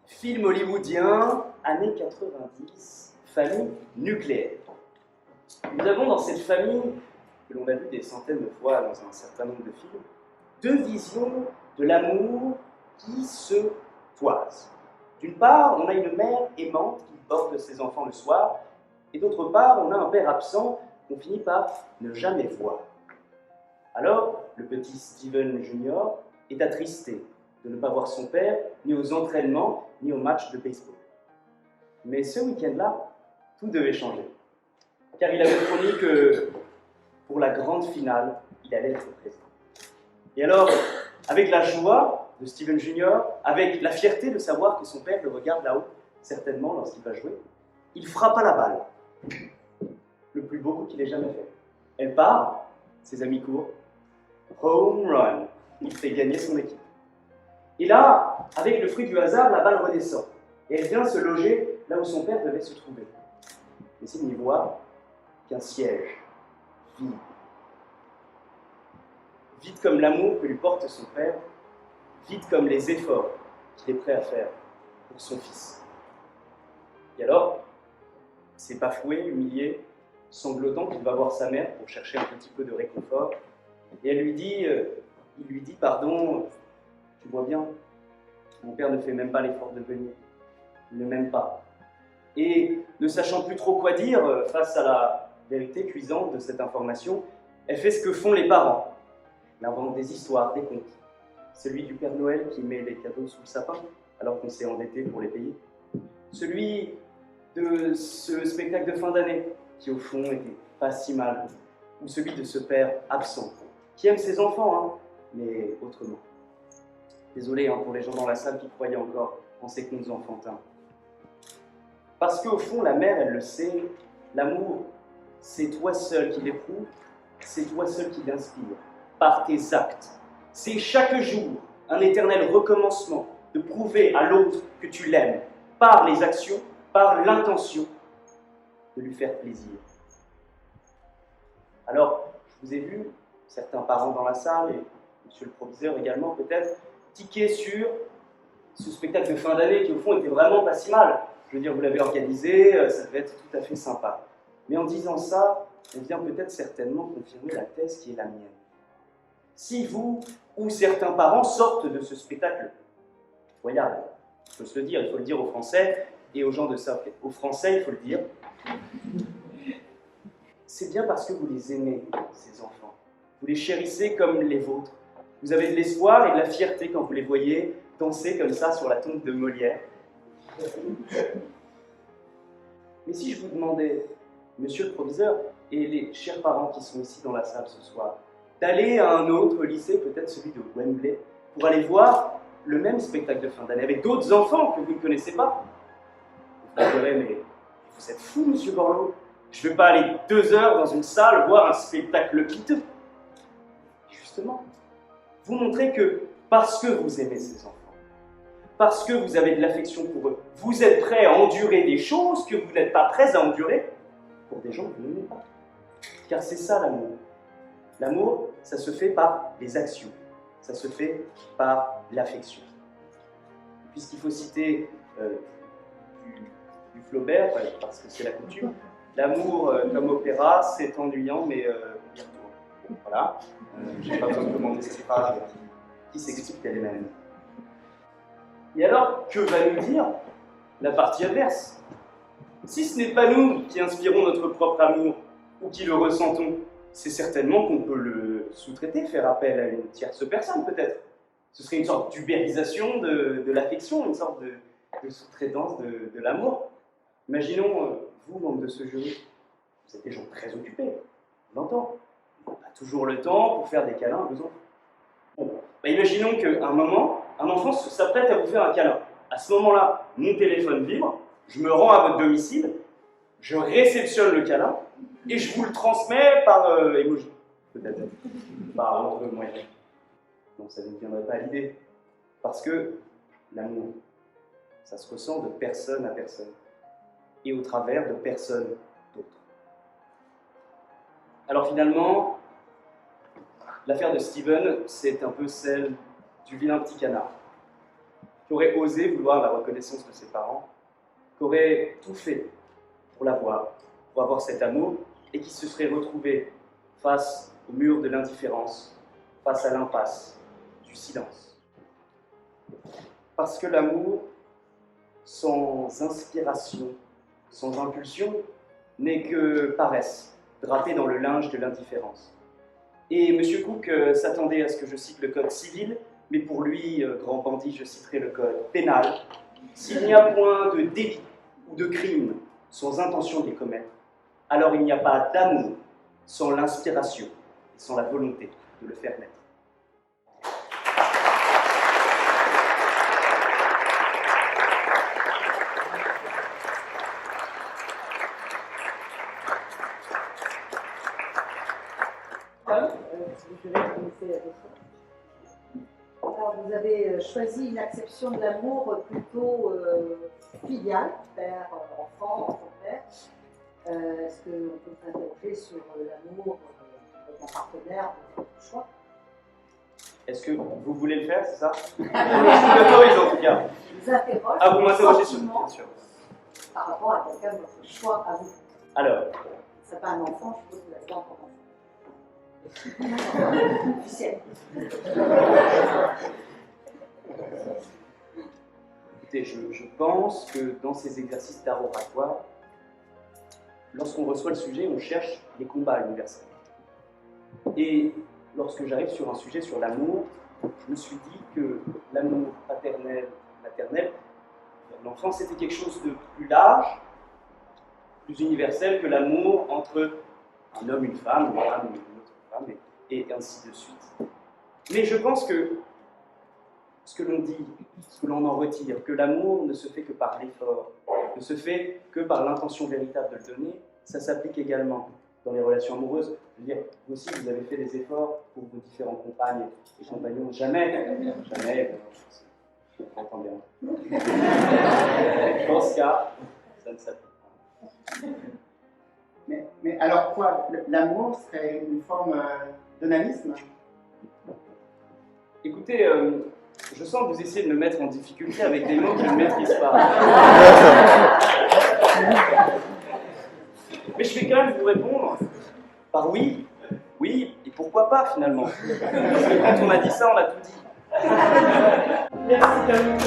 Film hollywoodien, années 90, famille nucléaire. Nous avons dans cette famille, que l'on a vu des centaines de fois dans un certain nombre de films, deux visions de l'amour qui se toisent. D'une part, on a une mère aimante qui porte ses enfants le soir, et d'autre part, on a un père absent qu'on finit par ne jamais voir. Alors, le petit Steven Junior est attristé de ne pas voir son père, ni aux entraînements, ni aux matchs de baseball. Mais ce week-end-là, tout devait changer. Car il avait promis que, pour la grande finale, il allait être présent. Et alors, avec la joie de Steven Junior, avec la fierté de savoir que son père le regarde là-haut, certainement lorsqu'il va jouer, il frappa la balle. Le plus beau coup qu'il ait jamais fait. Elle part, ses amis courent. Home run. Il fait gagner son équipe. Et là, avec le fruit du hasard, la balle redescend. Et elle vient se loger là où son père devait se trouver. Mais il n'y voit qu'un siège vide. Vide comme l'amour que lui porte son père, vide comme les efforts qu'il est prêt à faire pour son fils. Et alors, c'est bafoué, humilié, sanglotant qu'il va voir sa mère pour chercher un petit peu de réconfort. Et il lui dit, pardon, tu vois bien, mon père ne fait même pas l'effort de venir. Il ne m'aime pas. Et ne sachant plus trop quoi dire face à la vérité cuisante de cette information, elle fait ce que font les parents. Elle invente des histoires, des contes. Celui du Père Noël qui met les cadeaux sous le sapin alors qu'on s'est endetté pour les payer. Celui de ce spectacle de fin d'année qui au fond était pas si mal. Ou celui de ce père absent qui aime ses enfants, hein, mais autrement. Désolé pour les gens dans la salle qui croyaient encore en ces contes enfantins. Parce qu'au fond, la mère, elle le sait, l'amour, c'est toi seul qui l'éprouve, c'est toi seul qui l'inspire, par tes actes. C'est chaque jour un éternel recommencement de prouver à l'autre que tu l'aimes, par les actions, par l'intention de lui faire plaisir. Alors, je vous ai vu, certains parents dans la salle, et monsieur le proviseur également peut-être, tiquer sur ce spectacle de fin d'année qui au fond était vraiment pas si mal. Je veux dire, vous l'avez organisé, ça devait être tout à fait sympa. Mais en disant ça, on vient peut-être certainement confirmer la thèse qui est la mienne. Si vous ou certains parents sortent de ce spectacle incroyable, il faut se le dire, il faut le dire aux Français et aux gens de ça. Aux Français, il faut le dire. C'est bien parce que vous les aimez, ces enfants. Vous les chérissez comme les vôtres. Vous avez de l'espoir et de la fierté quand vous les voyez danser comme ça sur la tombe de Molière. Mais si je vous demandais, monsieur le proviseur et les chers parents qui sont ici dans la salle ce soir, d'aller à un autre lycée, peut-être celui de Wembley, pour aller voir le même spectacle de fin d'année avec d'autres enfants que vous ne connaissez pas, vous direz, mais vous êtes fou, monsieur Borloo, je ne vais pas aller 2 heures dans une salle voir un spectacle piteux. Justement, vous montrez que parce que vous aimez ces enfants, parce que vous avez de l'affection pour eux, vous êtes prêt à endurer des choses que vous n'êtes pas prêts à endurer pour des gens que vous n'aimez pas. Car c'est ça l'amour. L'amour, ça se fait par les actions, ça se fait par l'affection. Puisqu'il faut citer du Flaubert, parce que c'est la coutume, l'amour comme opéra, c'est ennuyant, mais on y retourne. Voilà, je n'ai pas besoin de commenter cette phrase qui s'explique elle-même. Et alors, que va nous dire la partie adverse? Si ce n'est pas nous qui inspirons notre propre amour ou qui le ressentons, c'est certainement qu'on peut le sous-traiter, faire appel à une tierce personne peut-être. Ce serait une sorte d'ubérisation de l'affection, une sorte de sous-traitance de l'amour. Imaginons, vous, membre de ce jury, vous êtes des gens très occupés, on l'entend. On n'a pas toujours le temps pour faire des câlins à vos enfants. Bon, imaginons qu'à un moment, un enfant s'apprête à vous faire un câlin. À ce moment-là, mon téléphone vibre, je me rends à votre domicile, je réceptionne le câlin et je vous le transmets par emoji, peut-être, par autre moyen. Non, ça ne me viendrait pas à l'idée. Parce que l'amour, ça se ressent de personne à personne et au travers de personne d'autre. Alors finalement, l'affaire de Steven, c'est un peu celle du vilain petit canard. qui aurait osé vouloir la reconnaissance de ses parents, qui aurait tout fait pour l'avoir, pour avoir cet amour, et qui se serait retrouvé face au mur de l'indifférence, face à l'impasse du silence. Parce que l'amour, sans inspiration, sans impulsion, n'est que paresse, drapée dans le linge de l'indifférence. Et M. Cook s'attendait à ce que je cite le code civil, mais pour lui, grand bandit, je citerai le code pénal. S'il n'y a point de délit ou de crime sans intention de les commettre, alors il n'y a pas d'amour sans l'inspiration et sans la volonté de le faire naître. Je vais commencer la question. Alors, vous avez choisi une acception de l'amour plutôt filiale, père-enfant, enfant-père. Est-ce qu'on peut s'interroger sur l'amour de ton partenaire, de votre choix? Est-ce que vous voulez le faire, c'est ça? Je vous autorise en tout cas. Je vous interroge. Ah, vous m'interrogez sur bien sûr. Par rapport à quelqu'un de votre choix à vous. Alors. C'est pas un enfant, je suppose que vous l'avez pas encore enfant. Officiel. Écoutez, je pense que dans ces exercices d'art oratoire, lorsqu'on reçoit le sujet, on cherche les combats universels. Et lorsque j'arrive sur un sujet sur l'amour, je me suis dit que l'amour paternel, maternel, vers l'enfant, c'était quelque chose de plus large, plus universel que l'amour entre un homme, une femme, une autre femme, et ainsi de suite. Mais je pense que ce que l'on dit, ce que l'on en retire, que l'amour ne se fait que par l'effort, ne se fait que par l'intention véritable de le donner, ça s'applique également dans les relations amoureuses. Je veux dire, vous aussi, vous avez fait des efforts pour vos différentes compagnes et compagnons. Jamais, je comprends bien. Dans ce cas, ça ne s'applique pas. Mais alors quoi? L'amour serait une forme d'onanisme? Écoutez, je sens que vous essayez de me mettre en difficulté avec des mots que je ne maîtrise pas. Mais je vais quand même vous répondre par oui, et pourquoi pas finalement. Parce que quand on a dit ça, on a tout dit. Merci Camille.